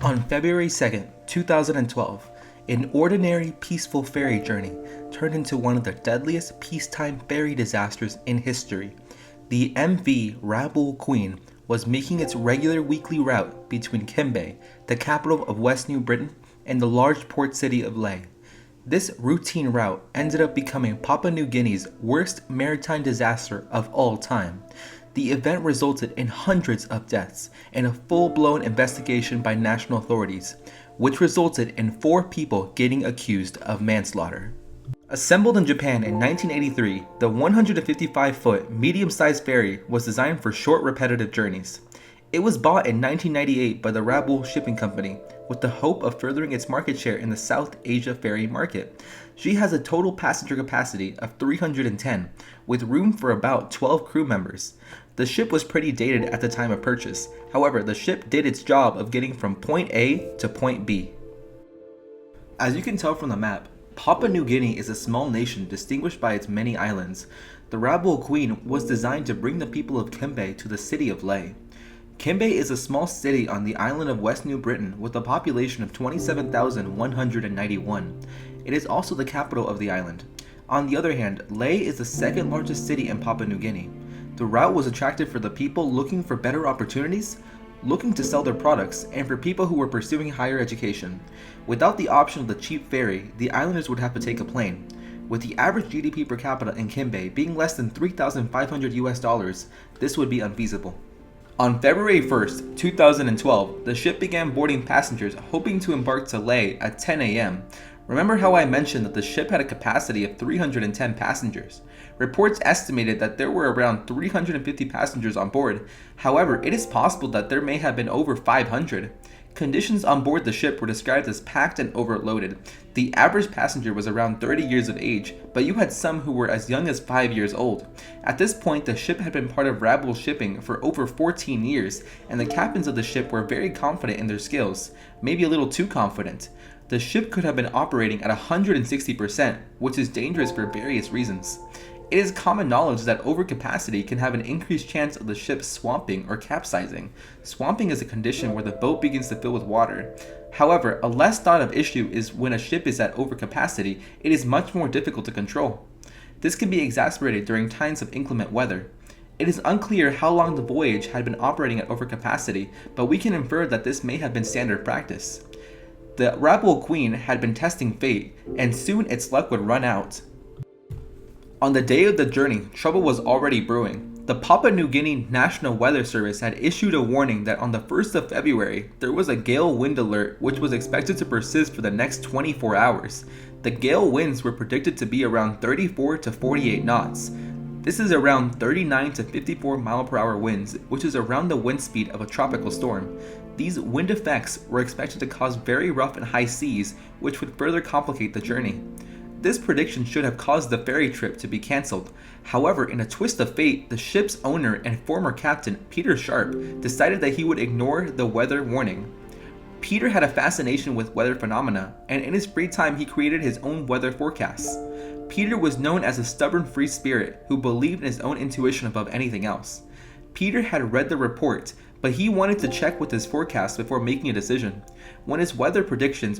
On February 2nd, 2012, an ordinary peaceful ferry journey turned into one of the deadliest peacetime ferry disasters in history. The MV Rabaul Queen was making its regular weekly route between Kimbe, the capital of West New Britain, and the large port city of Lae. This routine route ended up becoming Papua New Guinea's worst maritime disaster of all time. The event resulted in hundreds of deaths and a full-blown investigation by national authorities, which resulted in 4 people getting accused of manslaughter. Assembled in Japan in 1983, the 155-foot medium-sized ferry was designed for short repetitive journeys. It was bought in 1998 by the Rabaul Shipping Company with the hope of furthering its market share in the South Asia ferry market. She has a total passenger capacity of 310, with room for about 12 crew members. The ship was pretty dated at the time of purchase. However, the ship did its job of getting from point A to point B. As you can tell from the map, Papua New Guinea is a small nation distinguished by its many islands. The Rabaul Queen was designed to bring the people of Kimbe to the city of Lae. Kimbe is a small city on the island of West New Britain with a population of 27,191. It is also the capital of the island. On the other hand, Lae is the second largest city in Papua New Guinea. The route was attractive for the people looking for better opportunities, looking to sell their products, and for people who were pursuing higher education. Without the option of the cheap ferry, the islanders would have to take a plane. With the average GDP per capita in Kimbe being less than $3,500, this would be unfeasible. On February 1st, 2012, the ship began boarding passengers hoping to embark to Lae at 10 a.m. Remember how I mentioned that the ship had a capacity of 310 passengers? Reports estimated that there were around 350 passengers on board. However, it is possible that there may have been over 500. Conditions on board the ship were described as packed and overloaded. The average passenger was around 30 years of age, but you had some who were as young as 5 years old. At this point, the ship had been part of Rabaul shipping for over 14 years, and the captains of the ship were very confident in their skills, maybe a little too confident. The ship could have been operating at 160%, which is dangerous for various reasons. It is common knowledge that overcapacity can have an increased chance of the ship swamping or capsizing. Swamping is a condition where the boat begins to fill with water. However, a less thought of issue is when a ship is at overcapacity, it is much more difficult to control. This can be exacerbated during times of inclement weather. It is unclear how long the voyage had been operating at overcapacity, but we can infer that this may have been standard practice. The Rabaul Queen had been testing fate, and soon its luck would run out. On the day of the journey, trouble was already brewing. The Papua New Guinea National Weather Service had issued a warning that on the 1st of February, there was a gale wind alert which was expected to persist for the next 24 hours. The gale winds were predicted to be around 34 to 48 knots. This is around 39 to 54 mile-per-hour winds, which is around the wind speed of a tropical storm. These wind effects were expected to cause very rough and high seas, which would further complicate the journey. This prediction should have caused the ferry trip to be cancelled. However, in a twist of fate, the ship's owner and former captain, Peter Sharp, decided that he would ignore the weather warning. Peter had a fascination with weather phenomena, and in his free time he created his own weather forecasts. Peter was known as a stubborn free spirit who believed in his own intuition above anything else. Peter had read the report, but he wanted to check with his forecast before making a decision. When his weather predictions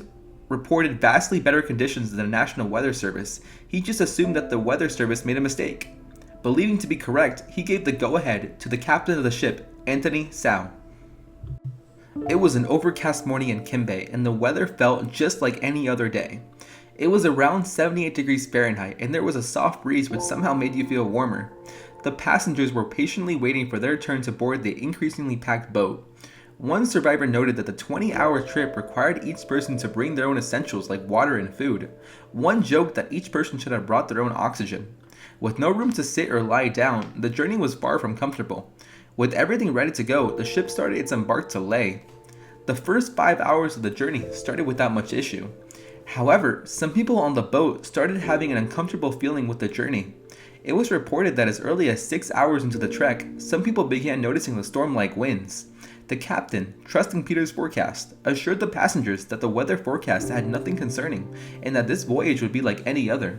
reported vastly better conditions than the National Weather Service, he just assumed that the Weather Service made a mistake. Believing to be correct, he gave the go-ahead to the captain of the ship, Anthony Sau. It was an overcast morning in Kimbe, and the weather felt just like any other day. It was around 78 degrees Fahrenheit, and there was a soft breeze which somehow made you feel warmer. The passengers were patiently waiting for their turn to board the increasingly packed boat. One survivor noted that the 20-hour trip required each person to bring their own essentials like water and food. One joked that each person should have brought their own oxygen. With no room to sit or lie down, the journey was far from comfortable. With everything ready to go, the ship started its embark to Lae. The first 5 hours of the journey started without much issue. However, some people on the boat started having an uncomfortable feeling with the journey. It was reported that as early as 6 hours into the trek, some people began noticing the storm-like winds. The captain, trusting Peter's forecast, assured the passengers that the weather forecast had nothing concerning, and that this voyage would be like any other.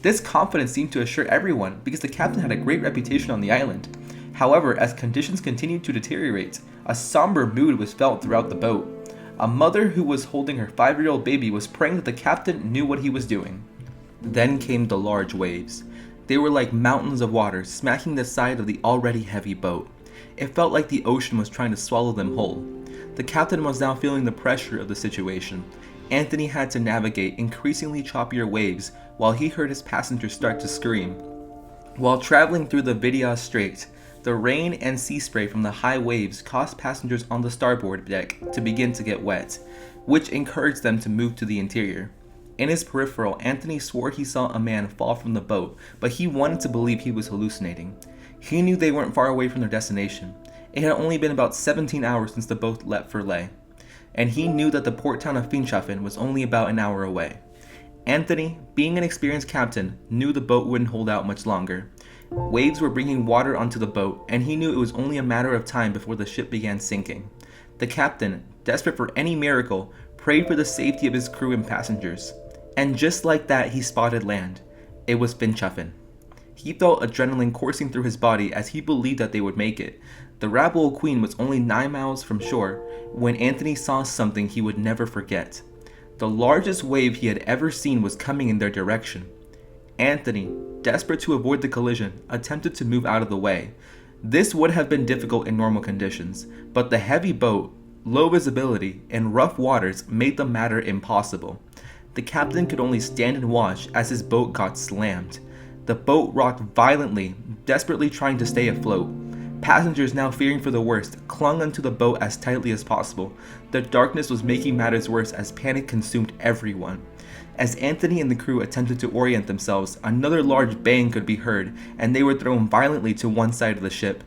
This confidence seemed to assure everyone because the captain had a great reputation on the island. However, as conditions continued to deteriorate, a somber mood was felt throughout the boat. A mother who was holding her 5-year-old baby was praying that the captain knew what he was doing. Then came the large waves. They were like mountains of water smacking the side of the already heavy boat. It felt like the ocean was trying to swallow them whole. The captain was now feeling the pressure of the situation. Anthony had to navigate increasingly choppier waves while he heard his passengers start to scream. While traveling through the Vidyas Strait, the rain and sea spray from the high waves caused passengers on the starboard deck to begin to get wet, which encouraged them to move to the interior. In his peripheral, Anthony swore he saw a man fall from the boat, but he wanted to believe he was hallucinating. He knew they weren't far away from their destination. It had only been about 17 hours since the boat left for Leh, and he knew that the port town of Finschhafen was only about an hour away. Anthony, being an experienced captain, knew the boat wouldn't hold out much longer. Waves were bringing water onto the boat, and he knew it was only a matter of time before the ship began sinking. The captain, desperate for any miracle, prayed for the safety of his crew and passengers. And just like that, he spotted land. It was Finschhafen. He felt adrenaline coursing through his body as he believed that they would make it. The Rabaul Queen was only 9 miles from shore when Anthony saw something he would never forget. The largest wave he had ever seen was coming in their direction. Anthony, desperate to avoid the collision, attempted to move out of the way. This would have been difficult in normal conditions, but the heavy boat, low visibility, and rough waters made the matter impossible. The captain could only stand and watch as his boat got slammed. The boat rocked violently, desperately trying to stay afloat. Passengers, now fearing for the worst, clung onto the boat as tightly as possible. The darkness was making matters worse as panic consumed everyone. As Anthony and the crew attempted to orient themselves, another large bang could be heard, and they were thrown violently to one side of the ship.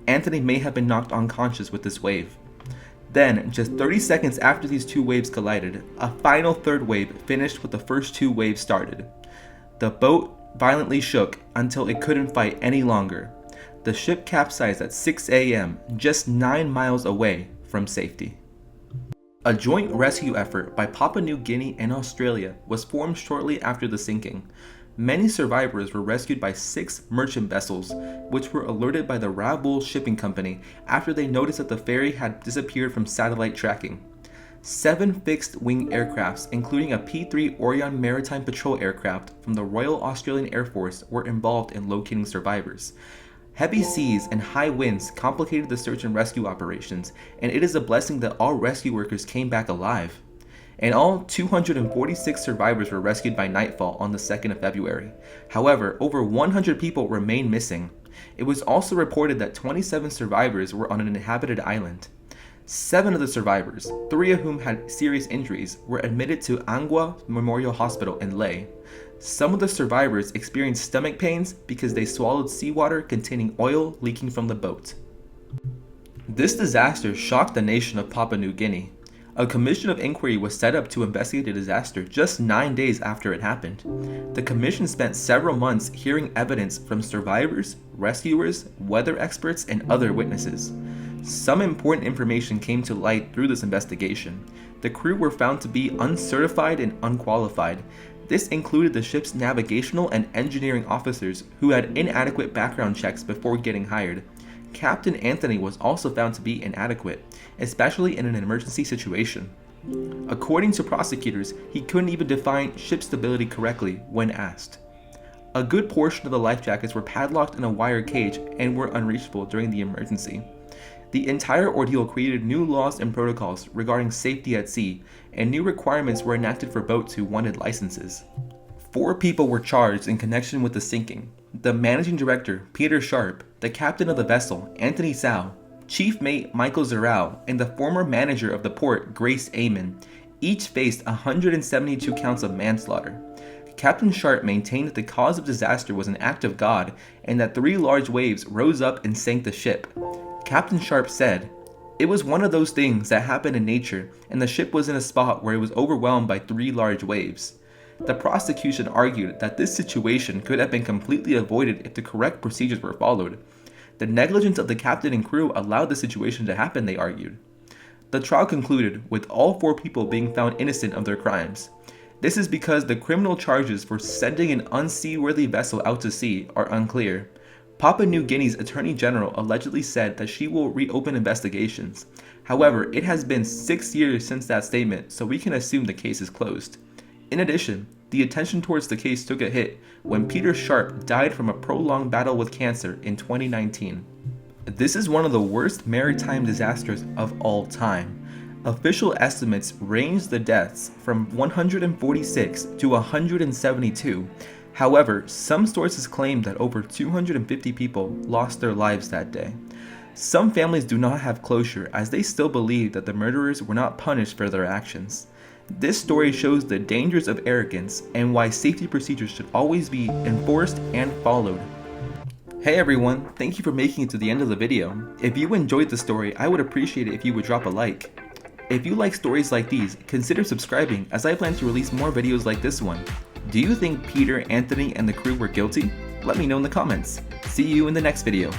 Anthony may have been knocked unconscious with this wave. Then, just 30 seconds after these two waves collided, a final third wave finished what the first two waves started. The boat violently shook until it couldn't fight any longer. The ship capsized at 6 a.m., just 9 miles away from safety. A joint rescue effort by Papua New Guinea and Australia was formed shortly after the sinking. Many survivors were rescued by 6 merchant vessels, which were alerted by the Rabaul shipping company after they noticed that the ferry had disappeared from satellite tracking. 7 fixed-wing aircrafts, including a P-3 Orion Maritime Patrol aircraft from the Royal Australian Air Force, were involved in locating survivors. Heavy seas and high winds complicated the search and rescue operations, and it is a blessing that all rescue workers came back alive. In all, 246 survivors were rescued by nightfall on the 2nd of February. However, over 100 people remain missing. It was also reported that 27 survivors were on an inhabited island. 7 of the survivors, 3 of whom had serious injuries, were admitted to Angwa Memorial Hospital in Leh. Some of the survivors experienced stomach pains because they swallowed seawater containing oil leaking from the boat. This disaster shocked the nation of Papua New Guinea. A commission of inquiry was set up to investigate the disaster just 9 days after it happened. The commission spent several months hearing evidence from survivors, rescuers, weather experts, and other witnesses. Some important information came to light through this investigation. The crew were found to be uncertified and unqualified. This included the ship's navigational and engineering officers who had inadequate background checks before getting hired. Captain Anthony was also found to be inadequate, especially in an emergency situation. According to prosecutors, he couldn't even define ship stability correctly when asked. A good portion of the life jackets were padlocked in a wire cage and were unreachable during the emergency. The entire ordeal created new laws and protocols regarding safety at sea, and new requirements were enacted for boats who wanted licenses. 4 people were charged in connection with the sinking. The managing director, Peter Sharp, the captain of the vessel, Anthony Tsao, chief mate Michael Zarau, and the former manager of the port, Grace Amon, each faced 172 counts of manslaughter. Captain Sharp maintained that the cause of disaster was an act of God and that 3 large waves rose up and sank the ship. Captain Sharp said, "It was one of those things that happen in nature, and the ship was in a spot where it was overwhelmed by 3 large waves." The prosecution argued that this situation could have been completely avoided if the correct procedures were followed. The negligence of the captain and crew allowed the situation to happen, they argued. The trial concluded with all 4 people being found innocent of their crimes. This is because the criminal charges for sending an unseaworthy vessel out to sea are unclear. Papua New Guinea's Attorney General allegedly said that she will reopen investigations. However, it has been 6 years since that statement, so we can assume the case is closed. In addition, the attention towards the case took a hit when Peter Sharp died from a prolonged battle with cancer in 2019. This is one of the worst maritime disasters of all time. Official estimates range the deaths from 146 to 172. However, some sources claim that over 250 people lost their lives that day. Some families do not have closure as they still believe that the murderers were not punished for their actions. This story shows the dangers of arrogance and why safety procedures should always be enforced and followed. Hey everyone, thank you for making it to the end of the video. If you enjoyed the story, I would appreciate it if you would drop a like. If you like stories like these, consider subscribing as I plan to release more videos like this one. Do you think Peter, Anthony, and the crew were guilty? Let me know in the comments. See you in the next video.